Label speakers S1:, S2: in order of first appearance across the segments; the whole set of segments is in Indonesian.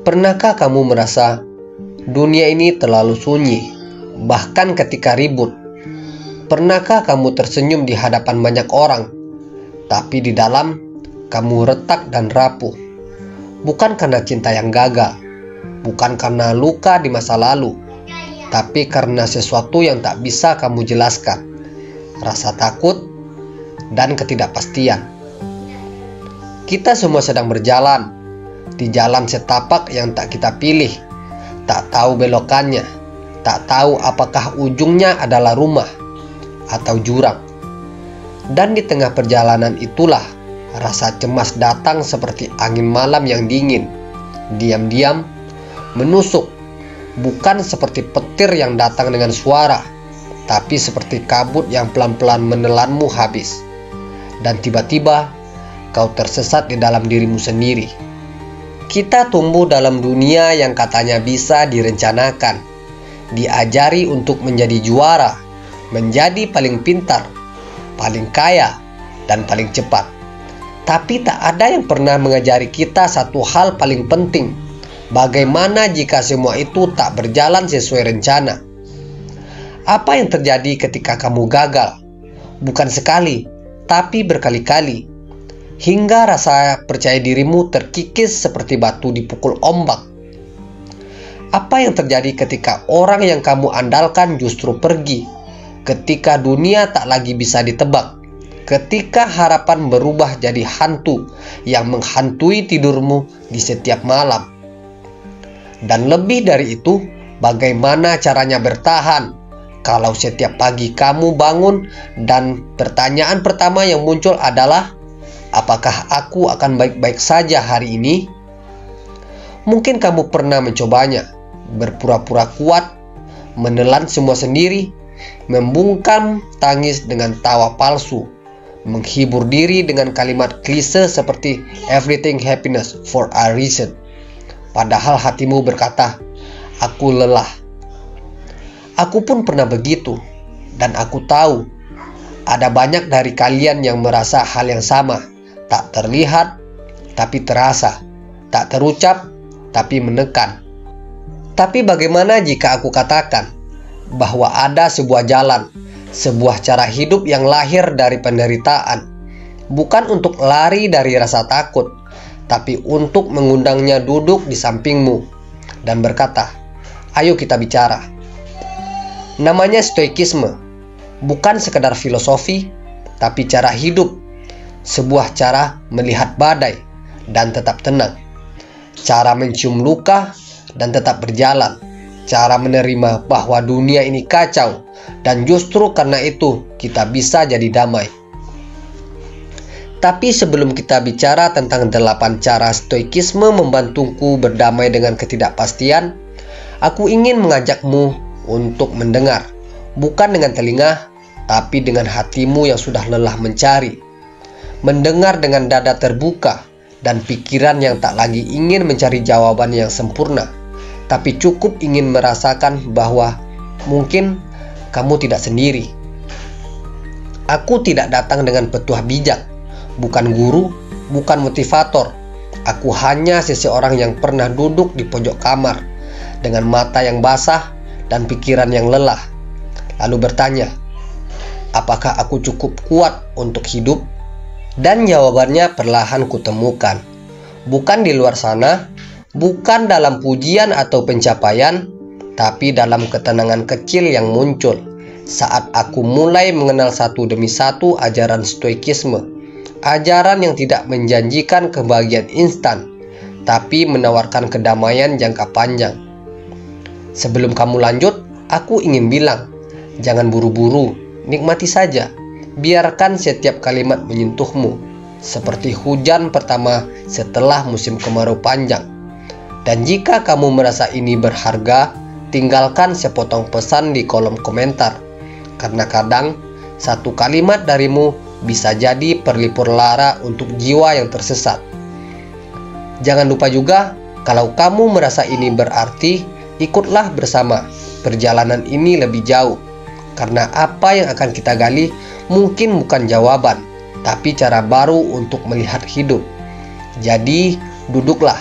S1: Pernahkah kamu merasa dunia ini terlalu sunyi, bahkan ketika ribut? Pernahkah kamu tersenyum di hadapan banyak orang, tapi di dalam kamu retak dan rapuh? Bukan karena cinta yang gagal, bukan karena luka di masa lalu, tapi karena sesuatu yang tak bisa kamu jelaskan. Rasa takut dan ketidakpastian. Kita semua sedang berjalan di jalan setapak yang tak kita pilih, tak tahu belokannya, tak tahu apakah ujungnya adalah rumah atau jurang. Dan di tengah perjalanan itulah rasa cemas datang seperti angin malam yang dingin, diam-diam menusuk, bukan seperti petir yang datang dengan suara, tapi seperti kabut yang pelan-pelan menelanmu habis. Dan tiba-tiba kau tersesat di dalam dirimu sendiri. Kita tumbuh dalam dunia yang katanya bisa direncanakan, diajari untuk menjadi juara, menjadi paling pintar, paling kaya, dan paling cepat. Tapi tak ada yang pernah mengajari kita satu hal paling penting: bagaimana jika semua itu tak berjalan sesuai rencana? Apa yang terjadi ketika kamu gagal? Bukan sekali, tapi berkali-kali. Hingga rasa percaya dirimu terkikis seperti batu dipukul ombak. Apa yang terjadi ketika orang yang kamu andalkan justru pergi? Ketika dunia tak lagi bisa ditebak? Ketika harapan berubah jadi hantu yang menghantui tidurmu di setiap malam? Dan lebih dari itu, bagaimana caranya bertahan kalau setiap pagi kamu bangun dan pertanyaan pertama yang muncul adalah, apakah aku akan baik-baik saja hari ini? Mungkin kamu pernah mencobanya, berpura-pura kuat, menelan semua sendiri, membungkam tangis dengan tawa palsu, menghibur diri dengan kalimat klise seperti everything happiness for a reason. Padahal hatimu berkata, aku lelah. Aku pun pernah begitu, dan aku tahu ada banyak dari kalian yang merasa hal yang sama. Tak terlihat, tapi terasa. Tak terucap, tapi menekan. Tapi bagaimana jika aku katakan bahwa ada sebuah jalan, sebuah cara hidup yang lahir dari penderitaan, bukan untuk lari dari rasa takut, tapi untuk mengundangnya duduk di sampingmu dan berkata, ayo kita bicara. Namanya stoikisme, bukan sekedar filosofi, tapi cara hidup. Sebuah cara melihat badai dan tetap tenang, cara mencium luka dan tetap berjalan, cara menerima bahwa dunia ini kacau dan justru karena itu kita bisa jadi damai. Tapi sebelum kita bicara tentang 8 cara stoikisme membantuku berdamai dengan ketidakpastian, aku ingin mengajakmu untuk mendengar, bukan dengan telinga, tapi dengan hatimu yang sudah lelah mencari. Mendengar dengan dada terbuka dan pikiran yang tak lagi ingin mencari jawaban yang sempurna, tapi cukup ingin merasakan bahwa mungkin kamu tidak sendiri. Aku tidak datang dengan petuah bijak, bukan guru, bukan motivator. Aku hanya seseorang yang pernah duduk di pojok kamar dengan mata yang basah dan pikiran yang lelah, lalu bertanya, apakah aku cukup kuat untuk hidup? Dan jawabannya perlahan kutemukan. Bukan di luar sana, bukan dalam pujian atau pencapaian, tapi dalam ketenangan kecil yang muncul saat aku mulai mengenal satu demi satu ajaran stoikisme. Ajaran yang tidak menjanjikan kebahagiaan instan, tapi menawarkan kedamaian jangka panjang. Sebelum kamu lanjut, aku ingin bilang, jangan buru-buru, nikmati saja. Biarkan setiap kalimat menyentuhmu, seperti hujan pertama setelah musim kemarau panjang. Dan jika kamu merasa ini berharga, tinggalkan sepotong pesan di kolom komentar. Karena kadang, satu kalimat darimu bisa jadi perlipur lara untuk jiwa yang tersesat. Jangan lupa juga, kalau kamu merasa ini berarti, ikutlah bersama. Perjalanan ini lebih jauh. Karena apa yang akan kita gali mungkin bukan jawaban, tapi cara baru untuk melihat hidup. Jadi, duduklah,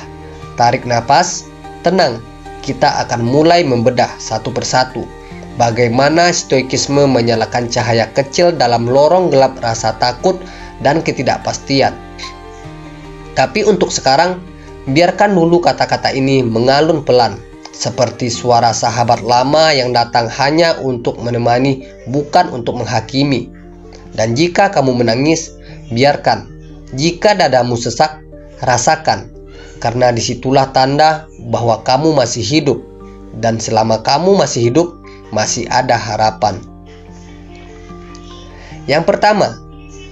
S1: tarik napas, Tenang, kita akan mulai membedah satu persatu bagaimana stoikisme menyalakan cahaya kecil dalam lorong gelap rasa takut dan ketidakpastian. Tapi untuk sekarang, biarkan dulu kata-kata ini mengalun pelan, seperti suara sahabat lama yang datang hanya untuk menemani, bukan untuk menghakimi. Dan jika kamu menangis, biarkan. Jika dadamu sesak, rasakan, karena disitulah tanda bahwa kamu masih hidup. Dan selama kamu masih hidup, masih ada harapan. Yang pertama,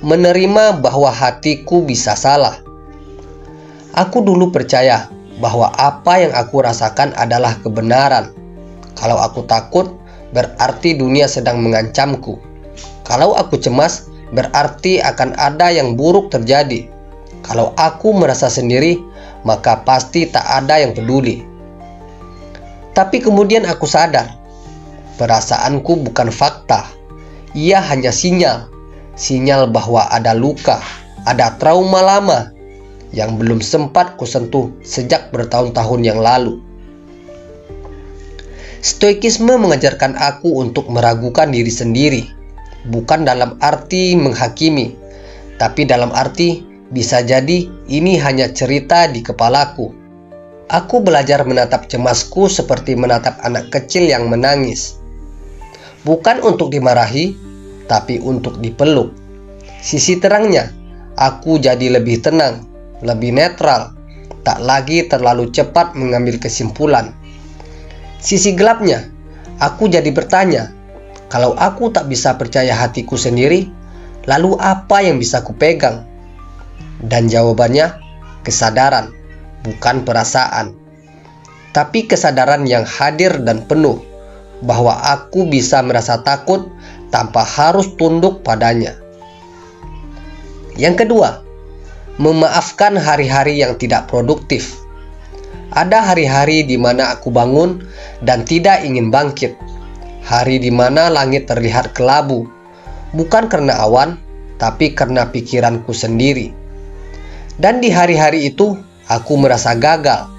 S1: menerima bahwa hatiku bisa salah. Aku dulu percaya bahwa apa yang aku rasakan adalah kebenaran. Kalau aku takut, berarti dunia sedang mengancamku. Kalau aku cemas, berarti akan ada yang buruk terjadi. Kalau aku merasa sendiri, maka pasti tak ada yang peduli. Tapi kemudian aku sadar, perasaanku bukan fakta. Ia hanya sinyal bahwa ada luka, ada trauma lama yang belum sempat kusentuh sejak bertahun-tahun yang lalu. Stoikisme mengajarkan aku untuk meragukan diri sendiri, bukan dalam arti menghakimi, tapi dalam arti bisa jadi ini hanya cerita di kepalaku. Aku belajar menatap cemasku seperti menatap anak kecil yang menangis. Bukan untuk dimarahi, tapi untuk dipeluk. Sisi terangnya, aku jadi lebih tenang, lebih netral, tak lagi terlalu cepat mengambil kesimpulan. Sisi gelapnya, aku jadi bertanya, kalau aku tak bisa percaya hatiku sendiri, lalu apa yang bisa kupegang? Dan jawabannya, kesadaran, bukan perasaan. Tapi kesadaran yang hadir dan penuh, bahwa aku bisa merasa takut tanpa harus tunduk padanya. Yang kedua, memaafkan hari-hari yang tidak produktif. Ada hari-hari di mana aku bangun dan tidak ingin bangkit. Hari di mana langit terlihat kelabu, bukan karena awan, tapi karena pikiranku sendiri. Dan di hari-hari itu, aku merasa gagal,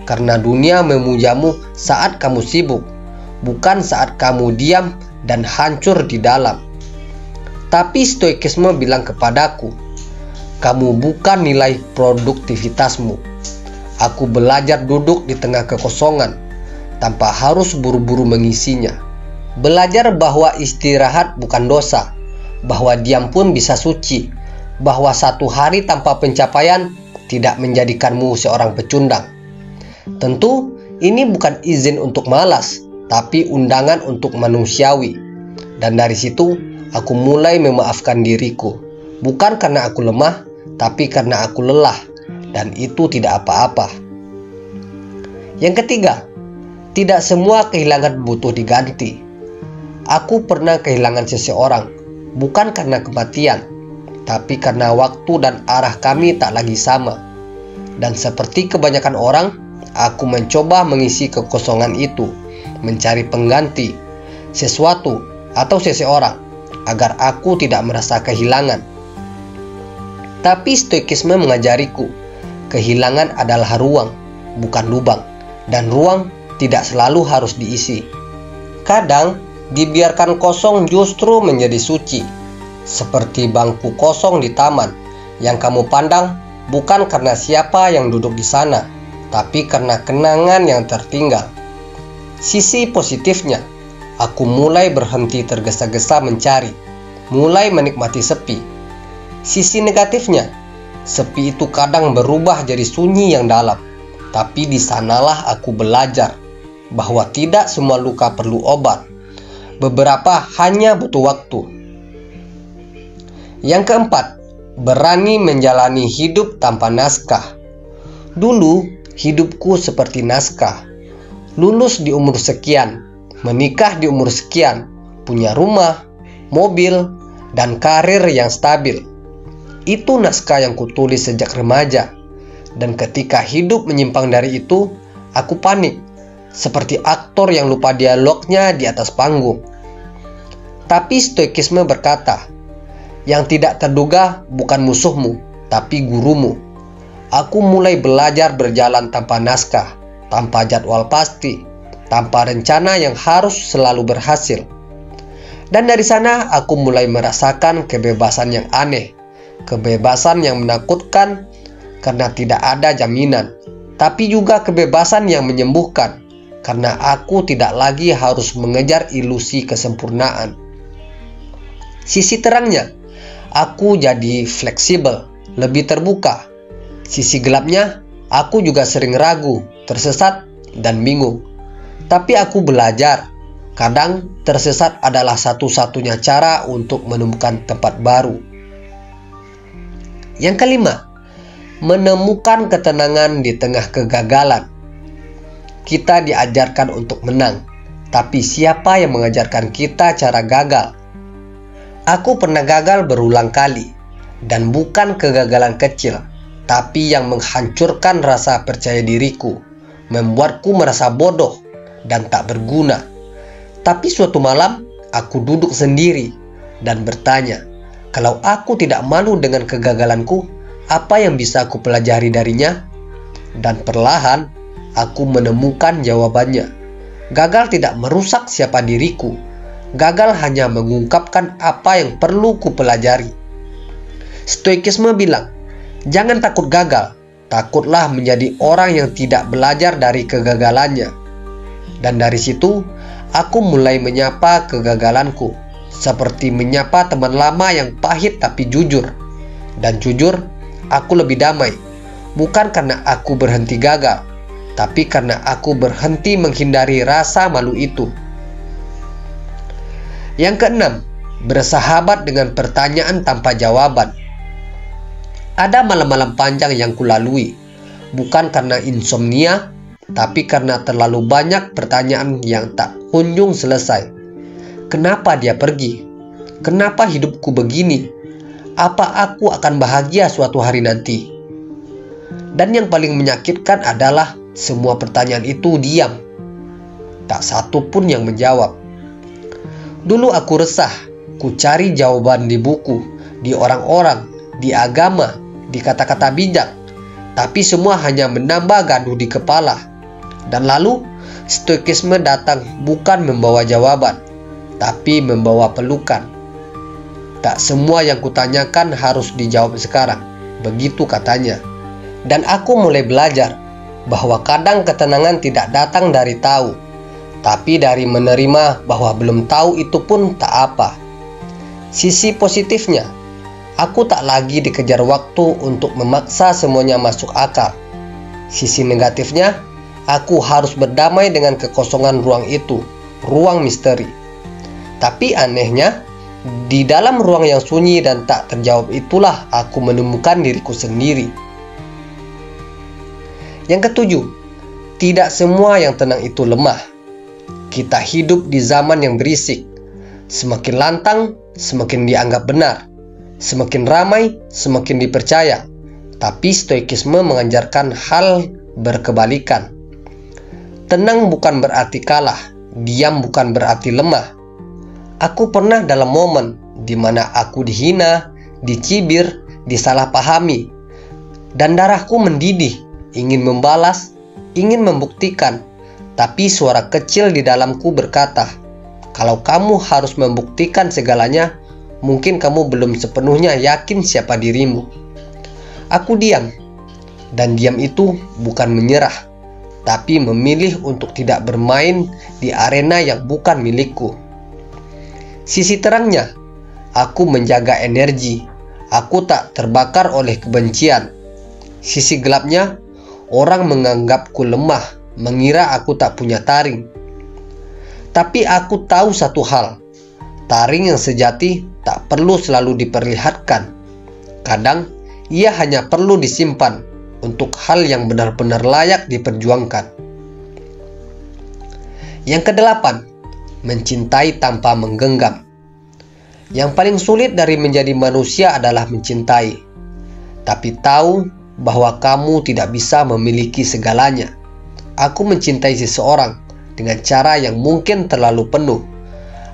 S1: karena dunia memujamu saat kamu sibuk, bukan saat kamu diam dan hancur di dalam. Tapi stoikisme bilang kepadaku, kamu bukan nilai produktivitasmu. Aku belajar duduk di tengah kekosongan, tanpa harus buru-buru mengisinya. Belajar bahwa istirahat bukan dosa, bahwa diam pun bisa suci, bahwa satu hari tanpa pencapaian tidak menjadikanmu seorang pecundang. Tentu, ini bukan izin untuk malas, tapi undangan untuk manusiawi. Dan dari situ, aku mulai memaafkan diriku. Bukan karena aku lemah, tapi karena aku lelah. Dan itu tidak apa-apa. Yang ketiga, tidak semua kehilangan butuh diganti. Aku pernah kehilangan seseorang, bukan karena kematian, tapi karena waktu dan arah kami tak lagi sama. Dan seperti kebanyakan orang, aku mencoba mengisi kekosongan itu, mencari pengganti, sesuatu atau seseorang, agar aku tidak merasa kehilangan. Tapi stoikisme mengajariku, kehilangan adalah ruang, bukan lubang, dan ruang tidak selalu harus diisi. Kadang, dibiarkan kosong justru menjadi suci, seperti bangku kosong di taman yang kamu pandang bukan karena siapa yang duduk di sana, tapi karena kenangan yang tertinggal. Sisi positifnya, aku mulai berhenti tergesa-gesa mencari, mulai menikmati sepi. Sisi negatifnya, sepi itu kadang berubah jadi sunyi yang dalam, tapi di sanalah aku belajar bahwa tidak semua luka perlu obat. Beberapa hanya butuh waktu. Yang keempat, berani menjalani hidup tanpa naskah. Dulu, hidupku seperti naskah. Lulus di umur sekian, menikah di umur sekian, punya rumah, mobil, dan karir yang stabil. Itu naskah yang kutulis sejak remaja. Dan ketika hidup menyimpang dari itu, aku panik, seperti aktor yang lupa dialognya di atas panggung. Tapi stoikisme berkata, yang tidak terduga bukan musuhmu, tapi gurumu. Aku mulai belajar berjalan tanpa naskah, tanpa jadwal pasti, tanpa rencana yang harus selalu berhasil. Dan dari sana aku mulai merasakan kebebasan yang aneh, kebebasan yang menakutkan karena tidak ada jaminan, tapi juga kebebasan yang menyembuhkan karena aku tidak lagi harus mengejar ilusi kesempurnaan. Sisi terangnya, aku jadi fleksibel, lebih terbuka. Sisi gelapnya, aku juga sering ragu, tersesat, dan bingung. Tapi aku belajar. Kadang tersesat adalah satu-satunya cara untuk menemukan tempat baru. Yang kelima, menemukan ketenangan di tengah kegagalan. Kita diajarkan untuk menang, tapi siapa yang mengajarkan kita cara gagal? Aku pernah gagal berulang kali, dan bukan kegagalan kecil, tapi yang menghancurkan rasa percaya diriku, membuatku merasa bodoh dan tak berguna. Tapi suatu malam, aku duduk sendiri dan bertanya, kalau aku tidak malu dengan kegagalanku, apa yang bisa aku pelajari darinya? Dan perlahan, aku menemukan jawabannya. Gagal tidak merusak siapa diriku. Gagal hanya mengungkapkan apa yang perlu kupelajari. Stoikisme bilang, jangan takut gagal, takutlah menjadi orang yang tidak belajar dari kegagalannya. Dan dari situ, aku mulai menyapa kegagalanku, seperti menyapa teman lama yang pahit tapi jujur. Dan jujur, aku lebih damai, bukan karena aku berhenti gagal, tapi karena aku berhenti menghindari rasa malu itu. Yang keenam, bersahabat dengan pertanyaan tanpa jawaban. Ada malam-malam panjang yang kulalui, bukan karena insomnia, tapi karena terlalu banyak pertanyaan yang tak kunjung selesai. Kenapa dia pergi? Kenapa hidupku begini? Apa aku akan bahagia suatu hari nanti? Dan yang paling menyakitkan adalah semua pertanyaan itu diam. Tak satu pun yang menjawab. Dulu aku resah, ku cari jawaban di buku, di orang-orang, di agama, di kata-kata bijak. Tapi semua hanya menambah gaduh di kepala. Dan lalu, stoikisme datang bukan membawa jawaban, tapi membawa pelukan. Tak semua yang kutanyakan harus dijawab sekarang, begitu katanya. Dan aku mulai belajar bahwa kadang ketenangan tidak datang dari tahu, tapi dari menerima bahwa belum tahu itu pun tak apa. Sisi positifnya, aku tak lagi dikejar waktu untuk memaksa semuanya masuk akal. Sisi negatifnya, aku harus berdamai dengan kekosongan ruang itu, ruang misteri. Tapi anehnya, di dalam ruang yang sunyi dan tak terjawab itulah aku menemukan diriku sendiri. Yang ketujuh, tidak semua yang tenang itu lemah. Kita hidup di zaman yang berisik. Semakin lantang, semakin dianggap benar. Semakin ramai, semakin dipercaya. Tapi stoikisme mengajarkan hal berkebalikan. Tenang bukan berarti kalah, diam bukan berarti lemah. Aku pernah dalam momen di mana aku dihina, dicibir, disalahpahami, dan darahku mendidih, ingin membalas, ingin membuktikan. Tapi suara kecil di dalamku berkata, kalau kamu harus membuktikan segalanya, mungkin kamu belum sepenuhnya yakin siapa dirimu. Aku diam, dan diam itu bukan menyerah, tapi memilih untuk tidak bermain di arena yang bukan milikku. Sisi terangnya, aku menjaga energi, aku tak terbakar oleh kebencian. Sisi gelapnya, orang menganggapku lemah, mengira aku tak punya taring. Tapi aku tahu satu hal, taring yang sejati tak perlu selalu diperlihatkan. Kadang, ia hanya perlu disimpan untuk hal yang benar-benar layak diperjuangkan. Yang kedelapan, mencintai tanpa menggenggam. Yang paling sulit dari menjadi manusia adalah mencintai, tapi tahu bahwa kamu tidak bisa memiliki segalanya. Aku mencintai seseorang dengan cara yang mungkin terlalu penuh.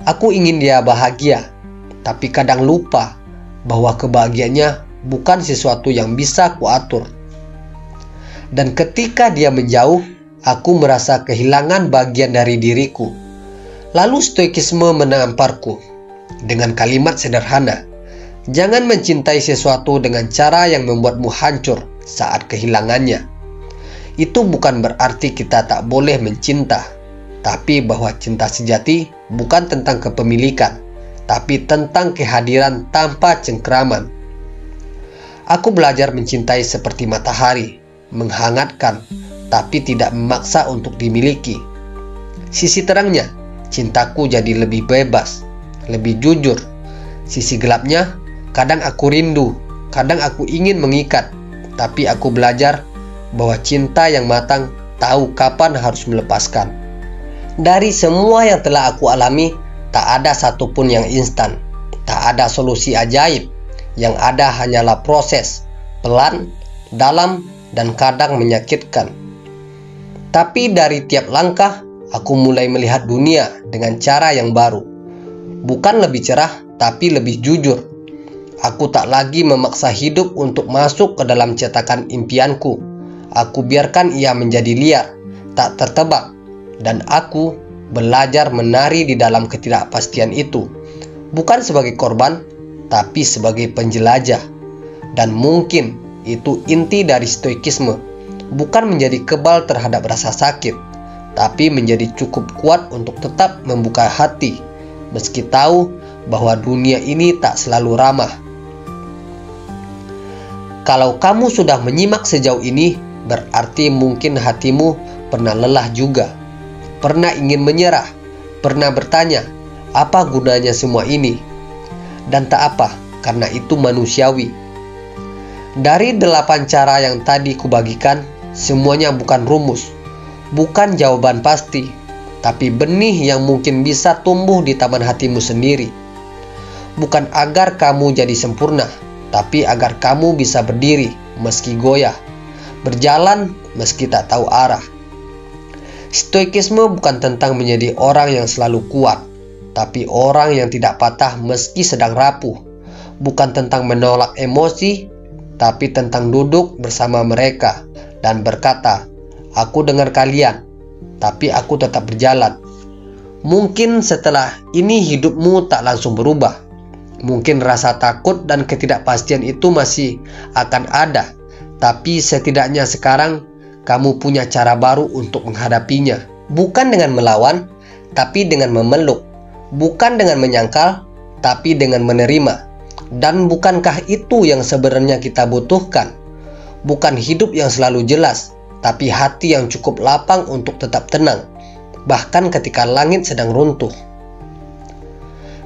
S1: Aku ingin dia bahagia, tapi kadang lupa bahwa kebahagiaannya bukan sesuatu yang bisa kuatur. Dan ketika dia menjauh, aku merasa kehilangan bagian dari diriku. Lalu stoikisme menamparku dengan kalimat sederhana, jangan mencintai sesuatu dengan cara yang membuatmu hancur saat kehilangannya. Itu bukan berarti kita tak boleh mencinta, tapi bahwa cinta sejati bukan tentang kepemilikan, tapi tentang kehadiran tanpa cengkraman. Aku belajar mencintai seperti matahari, menghangatkan, tapi tidak memaksa untuk dimiliki. Sisi terangnya, cintaku jadi lebih bebas, lebih jujur. Sisi gelapnya, kadang aku rindu, kadang aku ingin mengikat, tapi aku belajar bahwa cinta yang matang tahu kapan harus melepaskan. Dari semua yang telah aku alami, tak ada satupun yang instan, tak ada solusi ajaib. Yang ada hanyalah proses, pelan, dalam, dan kadang menyakitkan. Tapi dari tiap langkah, aku mulai melihat dunia dengan cara yang baru. Bukan lebih cerah, tapi lebih jujur. Aku tak lagi memaksa hidup untuk masuk ke dalam cetakan impianku. Aku biarkan ia menjadi liar, tak tertebak. Dan aku belajar menari di dalam ketidakpastian itu. Bukan sebagai korban, tapi sebagai penjelajah. Dan mungkin itu inti dari stoikisme. Bukan menjadi kebal terhadap rasa sakit, tapi menjadi cukup kuat untuk tetap membuka hati, meski tahu bahwa dunia ini tak selalu ramah. Kalau kamu sudah menyimak sejauh ini, berarti mungkin hatimu pernah lelah juga, pernah ingin menyerah, pernah bertanya, apa gunanya semua ini? Dan tak apa, karena itu manusiawi. Dari 8 cara yang tadi kubagikan, semuanya bukan rumus, bukan jawaban pasti, tapi benih yang mungkin bisa tumbuh di taman hatimu sendiri. Bukan agar kamu jadi sempurna, tapi agar kamu bisa berdiri meski goyah, berjalan meski tak tahu arah. Stoikisme bukan tentang menjadi orang yang selalu kuat, tapi orang yang tidak patah meski sedang rapuh. Bukan tentang menolak emosi, tapi tentang duduk bersama mereka dan berkata, aku dengar kalian, tapi aku tetap berjalan. Mungkin setelah ini hidupmu tak langsung berubah. Mungkin rasa takut dan ketidakpastian itu masih akan ada, tapi setidaknya sekarang kamu punya cara baru untuk menghadapinya. Bukan dengan melawan, tapi dengan memeluk. Bukan dengan menyangkal, tapi dengan menerima. Dan bukankah itu yang sebenarnya kita butuhkan? Bukan hidup yang selalu jelas, tapi hati yang cukup lapang untuk tetap tenang, bahkan ketika langit sedang runtuh.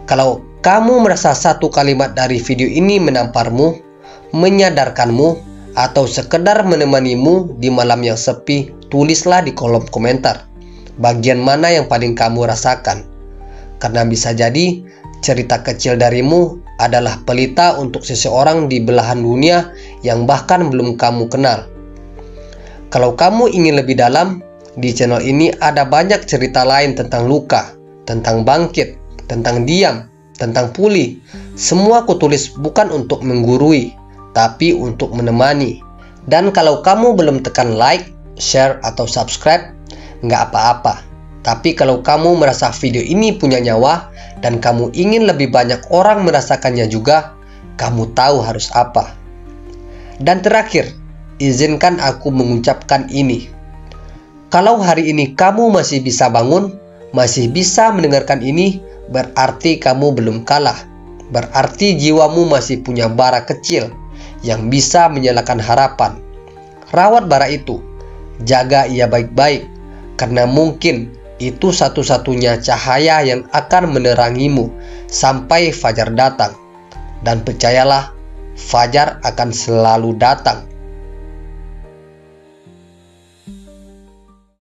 S1: Kalau kamu merasa satu kalimat dari video ini menamparmu, menyadarkanmu, atau sekedar menemanimu di malam yang sepi, tulislah di kolom komentar bagian mana yang paling kamu rasakan. Karena bisa jadi cerita kecil darimu adalah pelita untuk seseorang di belahan dunia yang bahkan belum kamu kenal. Kalau kamu ingin lebih dalam, di channel ini ada banyak cerita lain tentang luka, tentang bangkit, tentang diam, tentang pulih. Semua kutulis bukan untuk menggurui, tapi untuk menemani. Dan kalau kamu belum tekan like, share, atau subscribe, nggak apa-apa. Tapi kalau kamu merasa video ini punya nyawa dan kamu ingin lebih banyak orang merasakannya juga, kamu tahu harus apa. Dan terakhir, izinkan aku mengucapkan ini. Kalau hari ini kamu masih bisa bangun, masih bisa mendengarkan ini, berarti kamu belum kalah. Berarti jiwamu masih punya bara kecil yang bisa menyalakan harapan. Rawat bara itu, jaga ia baik-baik, karena mungkin itu satu-satunya cahaya yang akan menerangimu sampai fajar datang. Dan percayalah, fajar akan selalu datang.